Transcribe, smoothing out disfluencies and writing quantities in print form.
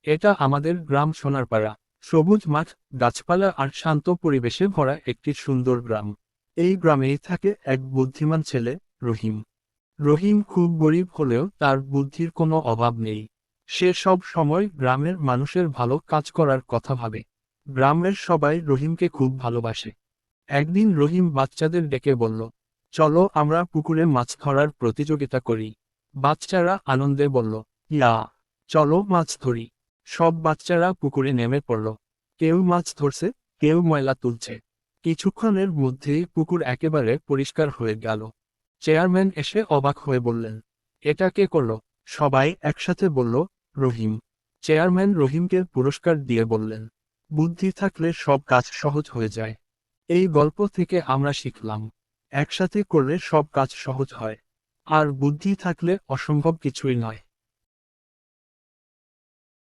এটা আমাদের গ্রাম সোনারপাড়া। সবুজ মাঠ, গাছপালা আর শান্ত পরিবেশে ভরা একটি সুন্দর গ্রাম। এই গ্রামেই থাকে এক বুদ্ধিমান ছেলে, রহিম। রহিম খুব গরিব হলেও তার বুদ্ধির কোনো অভাব নেই। সে সব সময় গ্রামের মানুষের ভালো কাজ করার কথা ভাবে। গ্রামের সবাই রহিমকে খুব ভালোবাসে। একদিন রহিম বাচ্চাদের ডেকে বলল, চলো আমরা পুকুরে মাছ ধরার প্রতিযোগিতা করি। বাচ্চারা আনন্দে বলল, ইয়া, চলো মাছ ধরি। সব বাচ্চারা পুকুরে নেমে পড়ল। কেউ মাছ ধরছে, কেউ ময়লা তুলছে। কিছুক্ষণের মধ্যেই পুকুর একেবারে পরিষ্কার হয়ে গেল। চেয়ারম্যান এসে অবাক হয়ে বললেন, এটা কে করল? সবাই একসাথে বলল, রহিম। চেয়ারম্যান রহিমকে পুরস্কার দিয়ে বললেন, বুদ্ধি থাকলে সব কাজ সহজ হয়ে যায়। এই গল্প থেকে আমরা শিখলাম, একসাথে করলে সব কাজ সহজ হয়। আর বুদ্ধি থাকলে অসম্ভব কিছুই নয়।